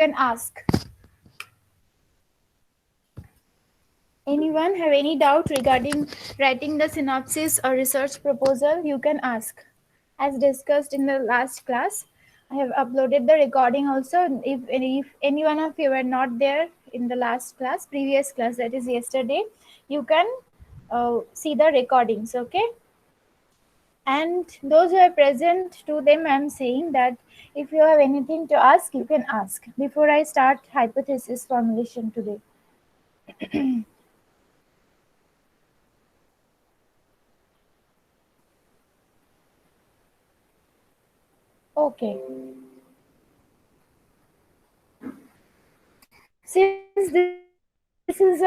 can ask. Anyone have any doubt regarding writing the synopsis or research proposal? You can ask. As discussed in the last class, I have uploaded the recording also. If any one of you were not there in the last class, previous class, that is yesterday, you can see the recordings, okay? And those who are present, to them I am saying that if you have anything to ask, you can ask before I start hypothesis formulation today. Okay. Since this is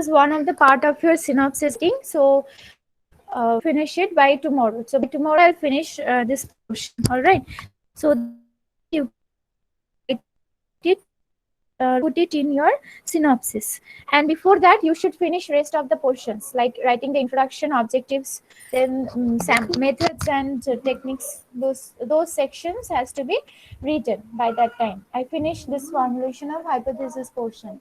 one of the part of your synopsis writing, so we will finish it by tomorrow. So by tomorrow I'll finish this portion. All right. So that you can put it in your synopsis. And before that, you should finish rest of the portions like writing the introduction, objectives, then methods and techniques. Those sections has to be written by that time. I finish this formulation of hypothesis portion.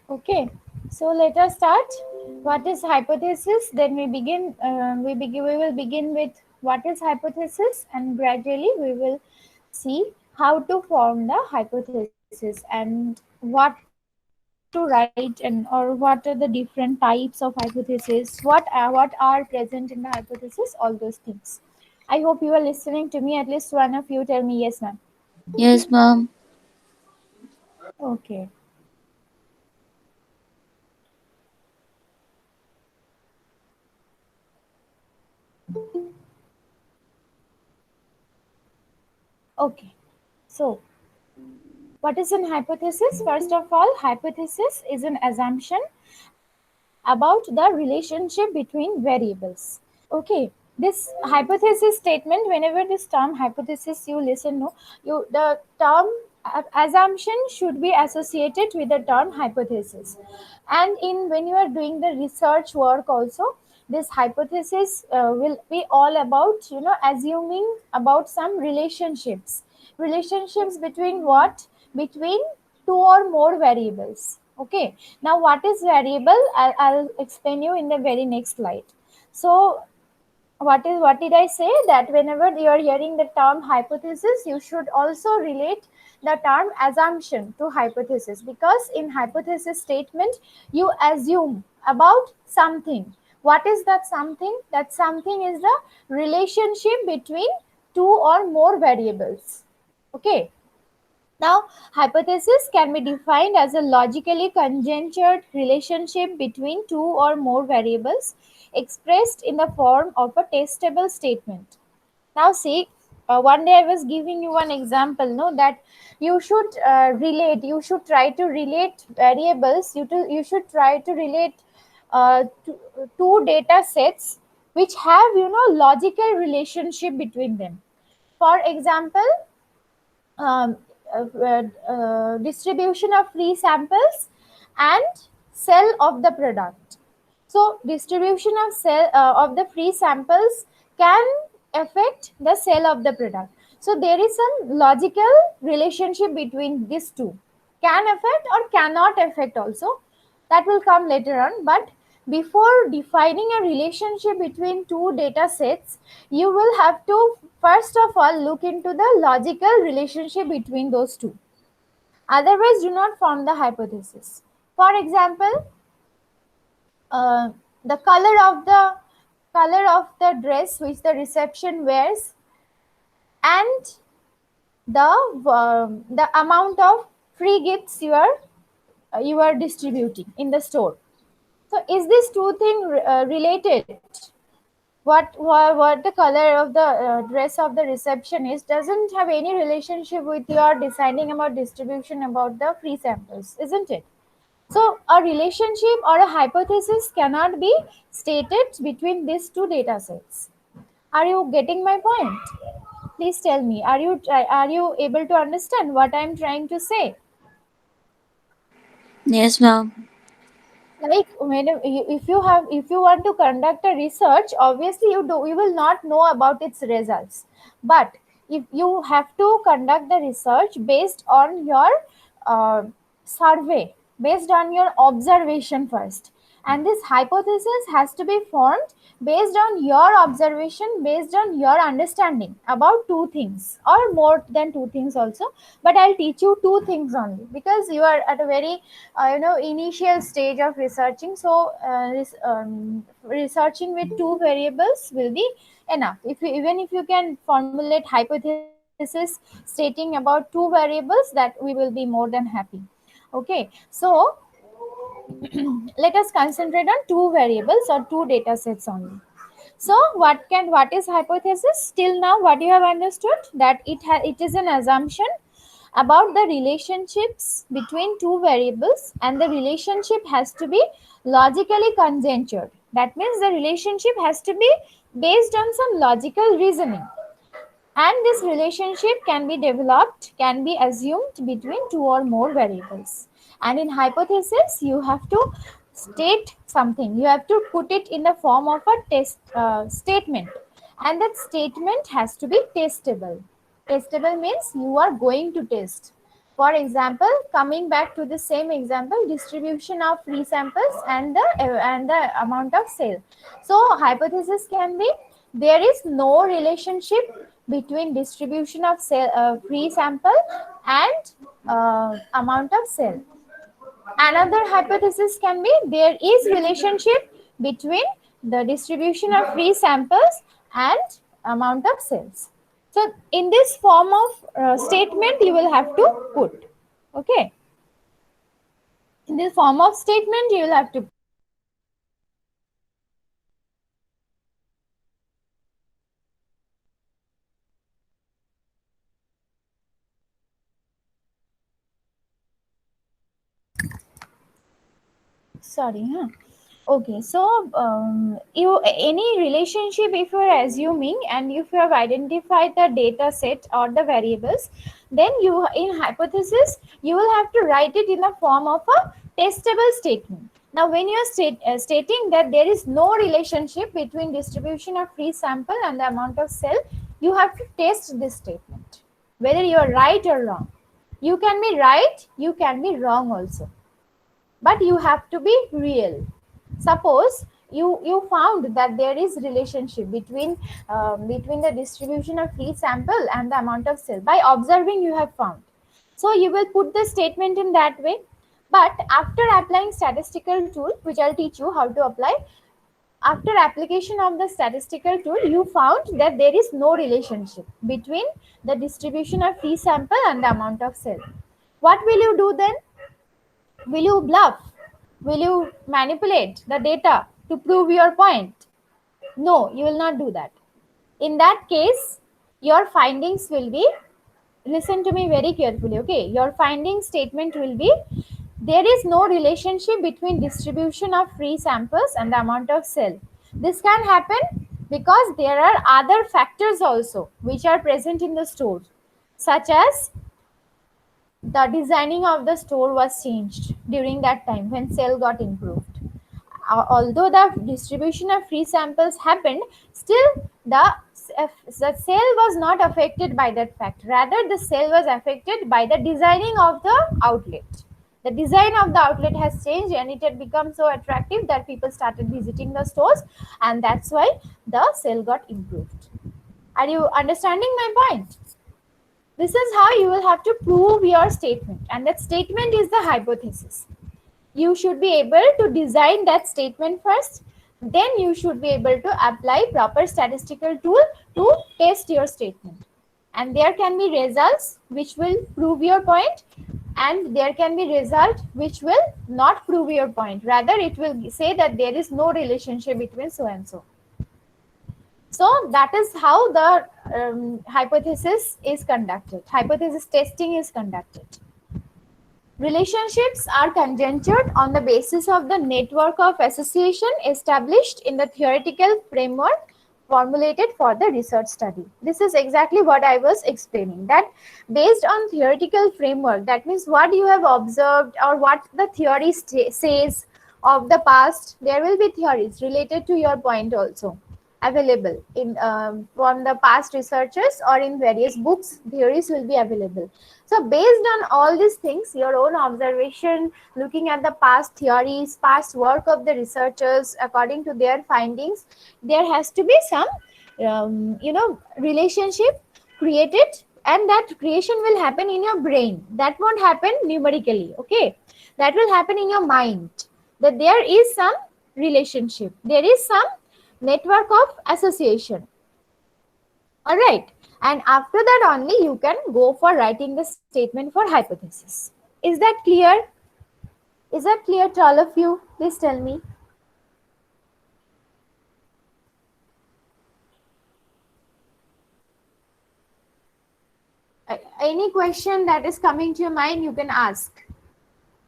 Okay, so let us start. What is hypothesis? Then we begin. We will begin with what is hypothesis, and gradually we will see how to form the hypothesis and what to write and or what are the different types of hypothesis. What are present in the hypothesis? All those things. I hope you are listening to me. At least one of you tell me yes, ma'am. Yes, ma'am. Okay. Okay. So what is an hypothesis? First of all, hypothesis is an assumption about the relationship between variables. Okay, this hypothesis statement, whenever this term hypothesis you listen, no, the term assumption should be associated with the term hypothesis. And in when you are doing the research work also, this hypothesis will be all about assuming about some relationships between what, between two or more variables. Okay, now what is variable, I'll explain you in the very next slide. So what did I say, that whenever you are hearing the term hypothesis, you should also relate the term assumption to hypothesis, because in hypothesis statement you assume about something. What is that something? That something is the relationship between two or more variables. Okay, now, hypothesis can be defined as a logically conjectured relationship between two or more variables expressed in the form of a testable statement. Now, see, one day I was giving you one example, no, that you should try to relate variables, you should try to relate two data sets which have, logical relationship between them. For example, um, distribution of free samples and sale of the product. So distribution of sale of the free samples can affect the sale of the product. So there is some logical relationship between these two. Can affect or cannot affect also. That will come later on. But before defining a relationship between two data sets, you will have to first of all look into the logical relationship between those two. Otherwise, do not form the hypothesis. For example, uh, the color of the dress which the reception wears, and the amount of free gifts you are distributing in the store. So is this two thing related? What the color of the dress of the reception is doesn't have any relationship with your deciding about distribution about the free samples, isn't it? So a relationship or a hypothesis cannot be stated between these two data sets. Are you getting my point? Please tell me. Are you able to understand what I am trying to say? Yes, ma'am. Like when if you want to conduct a research, obviously you will not know about its results. But if you have to conduct the research based on your uh, survey, based on your observation first, and this hypothesis has to be formed based on your observation, based on your understanding about two things or more than two things also. But I'll teach you two things only because you are at a very initial stage of researching. So researching with two variables will be enough. Even if you can formulate hypothesis stating about two variables, that we will be more than happy. Okay, so let us concentrate on two variables or two data sets only. So what is hypothesis? Till now what you have understood, that it is an assumption about the relationships between two variables, and the relationship has to be logically conjectured. That means the relationship has to be based on some logical reasoning, and this relationship can be developed, can be assumed between two or more variables. And in hypothesis you have to state something, you have to put it in the form of a test statement, and that statement has to be testable. Testable means you are going to test. For example, coming back to the same example, distribution of free samples and the amount of sale. So hypothesis can be there is no relationship between distribution of free sample and amount of sale. Another hypothesis can be there is relationship between the distribution of free samples and amount of sales. So in this form of statement you will have to put. Okay, in this form of statement you will have to. Sorry, huh? Okay, so you any relationship if you are assuming and if you have identified the data set or the variables, then you in hypothesis you will have to write it in the form of a testable statement. Now, when you are stating that there is no relationship between distribution of free sample and the amount of cell, you have to test this statement whether you are right or wrong. You can be right, you can be wrong also, but you have to be real. Suppose you found that there is relationship between the distribution of free sample and the amount of sale. By observing you have found, so you will put the statement in that way. But after applying statistical tool, which I'll teach you how to apply, after application of the statistical tool you found that there is no relationship between the distribution of free sample and the amount of sale. What will you do then? Will you bluff? Will you manipulate the data to prove your point? No, you will not do that. In that case, your findings will be, listen to me very carefully, okay? Your finding statement will be there is no relationship between distribution of free samples and the amount of sale. This can happen because there are other factors also which are present in the store, such as the designing of the store was changed during that time when sale got improved. Although the distribution of free samples happened, still the sale was not affected by that fact. Rather, the sale was affected by the designing of the outlet. The design of the outlet has changed and it had become so attractive that people started visiting the stores, and that's why the sale got improved. Are you understanding my point? This is how you will have to prove your statement, and that statement is the hypothesis. You should be able to design that statement first, then you should be able to apply proper statistical tool to test your statement. And there can be results which will prove your point, and there can be result which will not prove your point. Rather, it will say that there is no relationship between so and so. So that is how the hypothesis is conducted. Hypothesis testing is conducted. Relationships are conjectured on the basis of the network of association established in the theoretical framework formulated for the research study. This is exactly what I was explaining, that based on theoretical framework, that means what you have observed or what the theory says of the past, there will be theories related to your point also available in from the past researchers, or in various books theories will be available. So based on all these things, your own observation, looking at the past theories, past work of the researchers, according to their findings, there has to be some relationship created, and that creation will happen in your brain. That won't happen numerically, okay? That will happen in your mind, that there is some relationship, there is some network of association. All right, and after that only you can go for writing the statement for hypothesis. Is that clear? Is that clear to all of you? Please tell me. Any question that is coming to your mind, you can ask.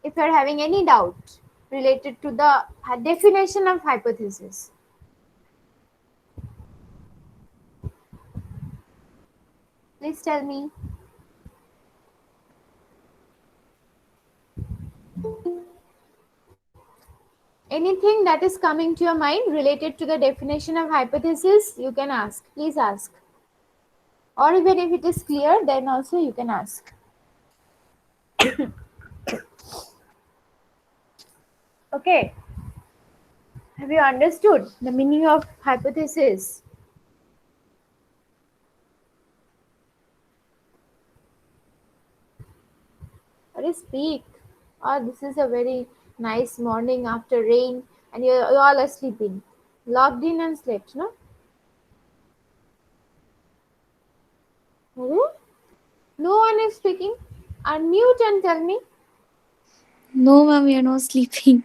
If you are having any doubt related to the definition of hypothesis, please tell me. Anything that is coming to your mind related to the definition of hypothesis, you can ask. Please ask. Or even if it is clear, then also you can ask. Okay. Have you understood the meaning of hypothesis? Or speak. Oh, this is a very nice morning after rain, and you all are sleeping. Locked in and slept, no? Hmm? No one is speaking. Unmute and tell me. No, ma'am, we are not sleeping.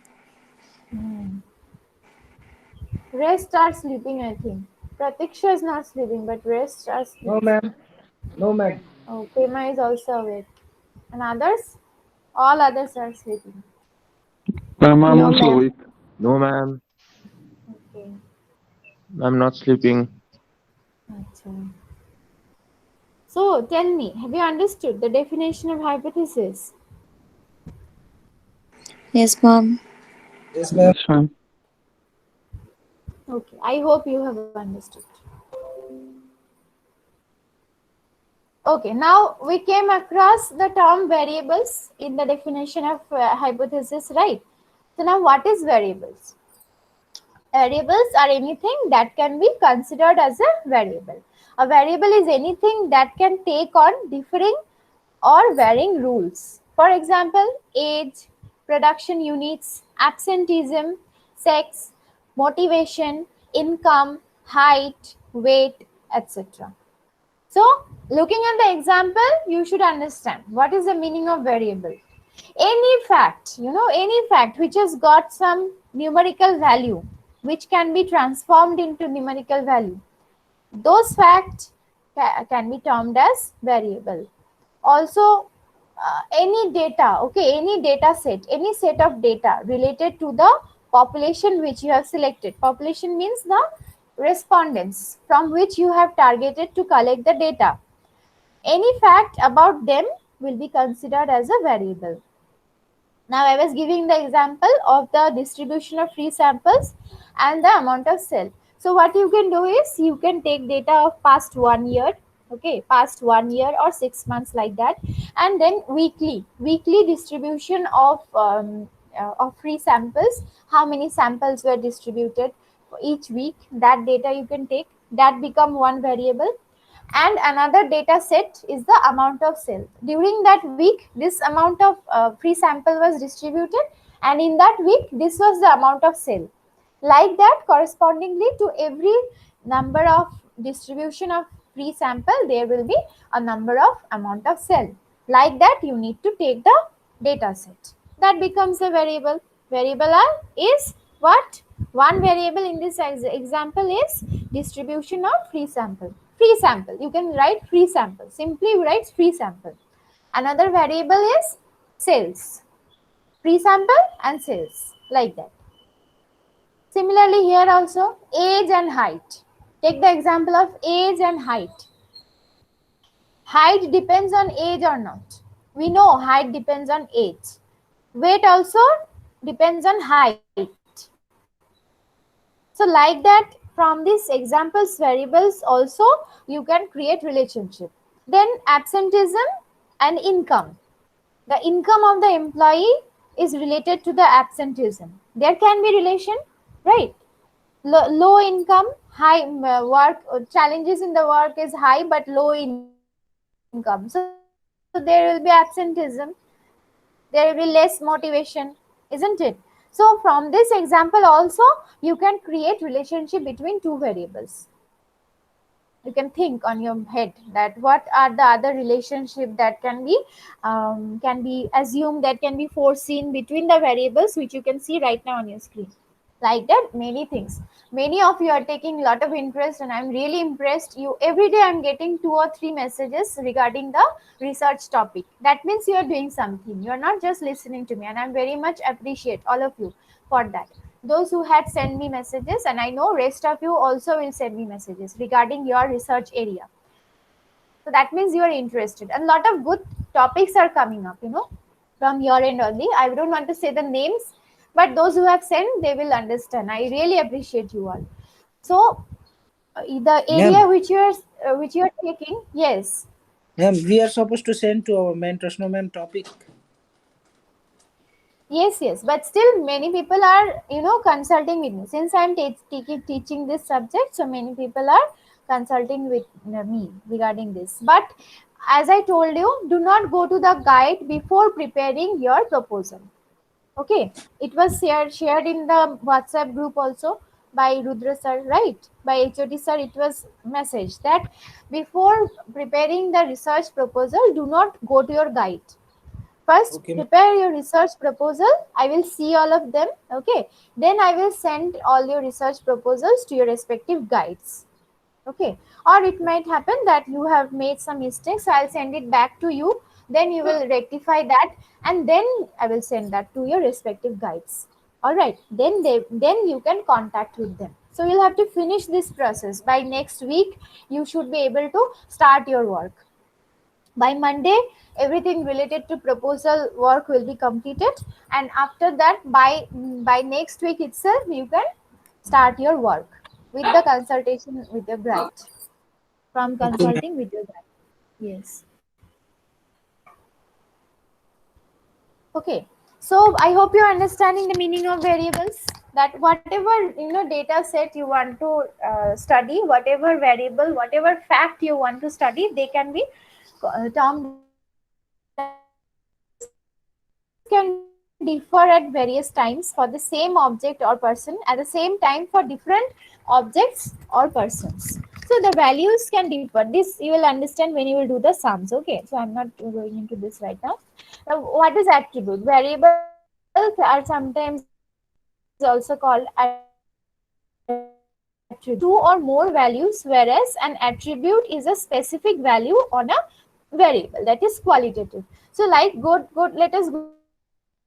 Rest are sleeping, I think. Pratiksha is not sleeping, but rest are No, sleeping. ma'am. No, ma'am. Oh, Prema is also awake. And others? All others are sleeping. Ma'am, I'm No, also ma'am. awake. No, ma'am, Okay. I'm not sleeping. Achha. So tell me, have you understood the definition of hypothesis? Yes, ma'am. Yes, ma'am. Yes, ma'am. Okay, I hope you have understood. Okay, now we came across the term variables in the definition of hypothesis, right? So now what is variables? Variables are anything that can be considered as a variable. A variable is anything that can take on differing or varying rules. For example, age, production units, absenteeism, sex, motivation, income, height, weight, etc. So, looking at the example, you should understand what is the meaning of variable. Any fact, any fact which has got some numerical value, which can be transformed into numerical value, those facts can be termed as variable. Also, any data, okay, any data set, any set of data related to the population which you have selected. Population means the respondents from which you have targeted to collect the data. Any fact about them will be considered as a variable. Now I was giving the example of the distribution of free samples and the amount of cell. So what you can do is you can take data of past 1 year, okay, past 1 year or 6 months like that, and then weekly distribution of free samples. How many samples were distributed for each week? That data you can take. That become one variable, and another data set is the amount of cell. During that week, this amount of free sample was distributed, and in that week, this was the amount of cell. Like that, correspondingly to every number of distribution of free sample, there will be a number of amount of cell. Like that, you need to take the data set. That becomes a variable. Variable is what? One variable in this example is distribution of free sample. Free sample. You can write free sample. Simply write free sample. Another variable is cells. Free sample and cells. Like that. Similarly, here also age and height. Take the example of age and height. Height depends on age or not. We know height depends on age. Weight also depends on height. So like that, from these examples variables also you can create relationship. Then absenteeism and income. The income of the employee is related to the absenteeism. There can be relation, right? Low income, high work challenges in the work is high but low income. So there will be absenteeism. There will be less motivation, isn't it? So from this example also you can create relationship between two variables. You can think on your head that what are the other relationship that can be assumed, that can be foreseen between the variables which you can see right now on your screen. Like that, many things. Many of you are taking a lot of interest and I'm really impressed. You every day I'm getting 2 or 3 messages regarding the research topic. That means you are doing something, you are not just listening to me, and I'm very much appreciate all of you for that. Those who had sent me messages, and I know rest of you also will send me messages regarding your research area. So that means you are interested, and a lot of good topics are coming up, from your end only. I don't want to say the names, but those who have sent, they will understand. I really appreciate you all. So the area Ma'am, which you are taking, yes, ma'am, we are supposed to send to our mentors, no ma'am, topic. yes, but still many people are consulting with me since I'm teaching this subject. So many people are consulting with me regarding this. But as I told you, do not go to the guide before preparing your proposal. Okay, it was shared in the WhatsApp group also by Rudra sir, right? By HOD sir, it was message that before preparing the research proposal, do not go to your guide. First, Okay, ma'am. prepare your research proposal. I will see all of them. Okay, then I will send all your research proposals to your respective guides. Okay, or it might happen that you have made some mistakes, so I'll send it back to you, then you will rectify that, and then I will send that to your respective guides. All right, then you can contact with them. So you'll have to finish this process by next week. You should be able to start your work by Monday. Everything related to proposal work will be completed, and after that, by next week itself you can start your work with the consultation with your guide, from Okay, ma'am. consulting with your guide. Yes. Okay. So I hope you're understanding the meaning of variables. That whatever data set you want to study, whatever variable, whatever fact you want to study, they can be termed as variables. And these variables can differ at various times for the same object or person, at the same time for different objects or persons. So the values can differ. This you will understand when you will do the sums. Okay, so I'm not going into this right now. Now, what is attribute? Variables are sometimes also called attribute. Attribute can have two or more values, whereas an attribute is a specific value on a variable, that is qualitative. So like let us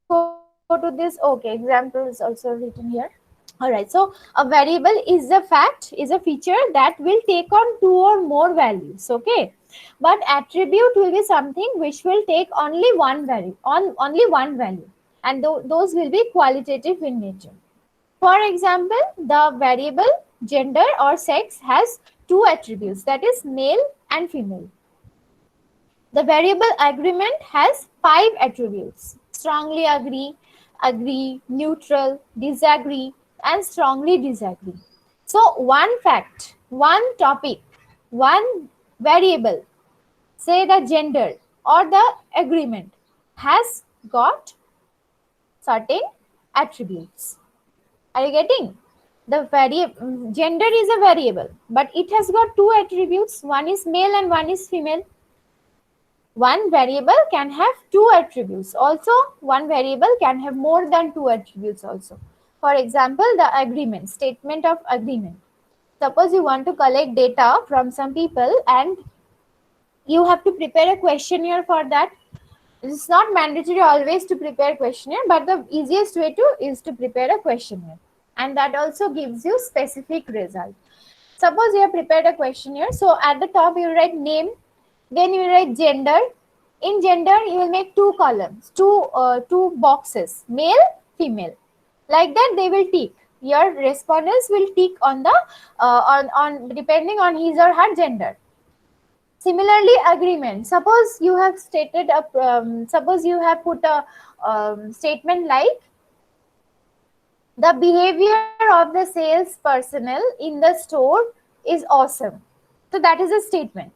go to this. Okay, example is also written here. All right, so a variable is a fact, is a feature that will take on two or more values. Okay, but attribute will be something which will take only one value, only one value, and those will be qualitative in nature. For example, the variable gender or sex has two attributes, that is male and female. The variable agreement has 5 attributes: strongly agree, agree, neutral, disagree, and strongly disagree. So, one fact, one topic, one variable, say the gender or the agreement, has got certain attributes. Are you getting? The gender is a variable, but it has got two attributes. One is male and one is female. One variable can have two attributes. Also, one variable can have more than two attributes also. For example, the agreement, statement of agreement. Suppose you want to collect data from some people and you have to prepare a questionnaire for that. It's not mandatory always to prepare questionnaire, but the easiest way is to prepare a questionnaire. And that also gives you specific result. Suppose you have prepared a questionnaire. So at the top you write name, then you write gender. In gender, you will make two columns, two boxes, male, female. Like that they will tick. Your respondents will tick on the on depending on his or her gender. Similarly, agreement. Suppose you have stated a suppose you have put a statement like the behavior of the sales personnel in the store is awesome. So that is a statement.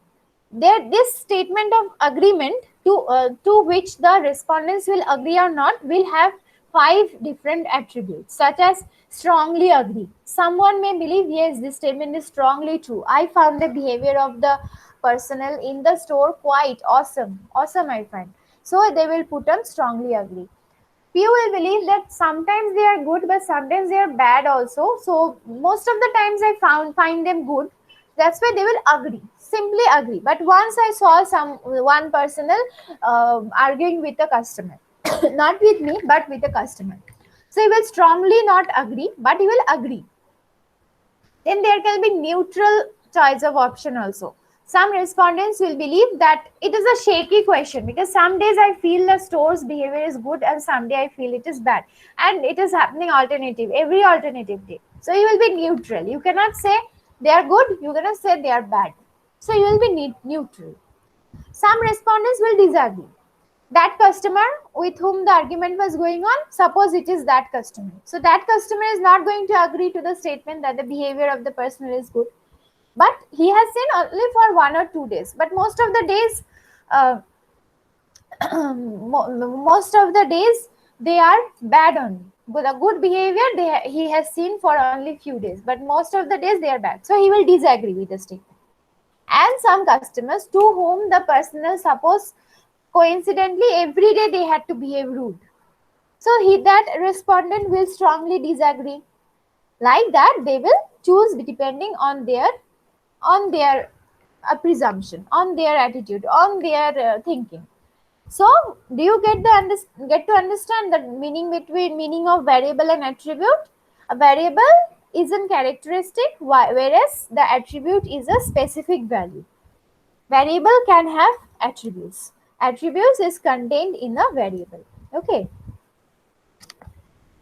This statement of agreement to which the respondents will agree or not will have 5 different attributes, such as strongly agree. Someone may believe, yes, this statement is strongly true. I found the behavior of the personnel in the store quite awesome. Awesome, I find. So they will put on strongly agree. Few will believe that sometimes they are good, but sometimes they are bad also. So most of the times I find them good. That's why they will agree, simply agree. But once I saw one personnel arguing with a customer, not with me, but with a customer. So he will strongly not agree, but he will agree. Then there can be neutral choice of option also. Some respondents will believe that it is a shaky question because some days I feel the store's behavior is good and some day I feel it is bad, and it is happening alternative every alternative day. So you will be neutral. You cannot say they are good, you cannot say they are bad. So you will be neutral. Some respondents will disagree. That customer with whom the argument was going on, suppose it is that customer. So that customer is not going to agree to the statement that the behavior of the person is good. But he has seen only for 1 or 2 days. But most of the days, uh, most of the days they are bad only. With a good behavior, he has seen for only few days. But most of the days they are bad. So he will disagree with the statement. And some customers to whom the personnel suppose coincidentally every day they had to behave rude. So that respondent will strongly disagree. Like that, they will choose depending on their presumption, on their attitude, on their thinking. So, do you get to understand the meaning of variable and attribute? A variable is a characteristic, whereas the attribute is a specific value. Variable can have attributes. Attributes is contained in a variable. Okay.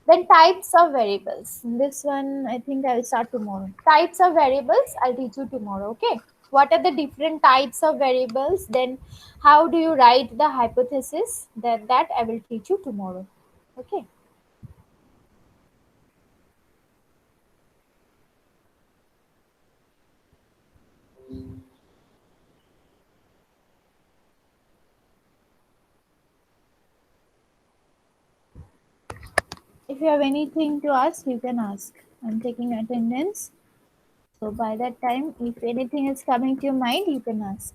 Then types of variables. This one I think I will start tomorrow. Types of variables I'll teach you tomorrow. Okay. What are the different types of variables? Then how do you write the hypothesis? That I will teach you tomorrow. Okay. If you have anything to ask, you can ask. I'm taking attendance. So by that time, if anything is coming to your mind, you can ask.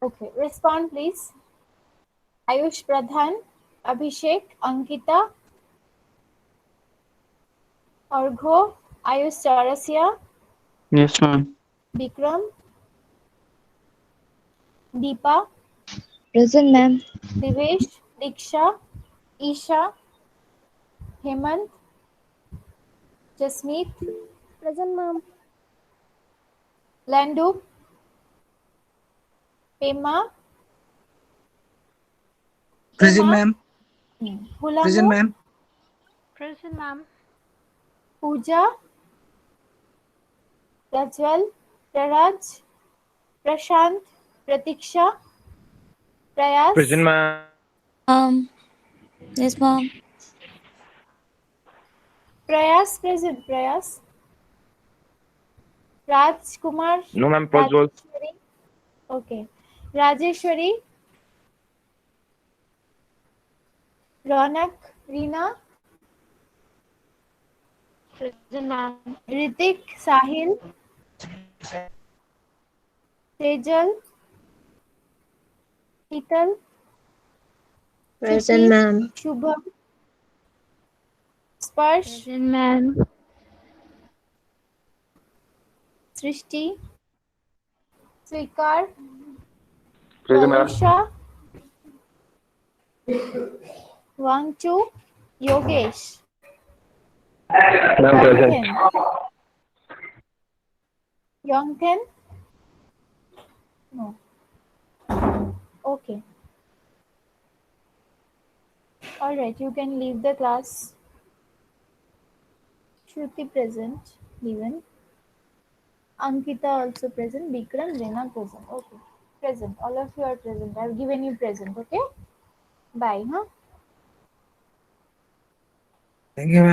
Okay, respond please. Ayush Pradhan, Abhishek, Ankita, Argho, Ayush Charasia, Yes, ma'am. Bikram, Deepa, Present, ma'am. Divesh, Diksha, Isha, Hemant, Jasmeet, Present, ma'am. Landu, Pema, Present, Pema, ma'am. Present, Hulamu, ma'am. Present, ma'am. Pooja, Prajwal, Praraj, Prashant, Pratiksha, Present, Prayas, ma'am. Yes, ma'am. Prayas present, Prayas, Rajkumar, No, ma'am. Prajwal. Rajeshwari, okay, Rajeshwari, Ronak, Reena, Present, ma'am. Ritik, Sahil, Tejal, Hital, Present, ma'am. Shubham, Sparsh, Present, ma'am. Srishti, Swikar, Present, ma'am. Valusha, Wangchu, Yogesh, Ma'am, present. Yongchen, Yongchen? No. Okay. All right, you can leave the class. Shruti present, even. Ankita also present. Bikram, Rena present. Okay. Present. All of you are present. I've given you present. Okay. Bye. Huh? Thank you, ma'am.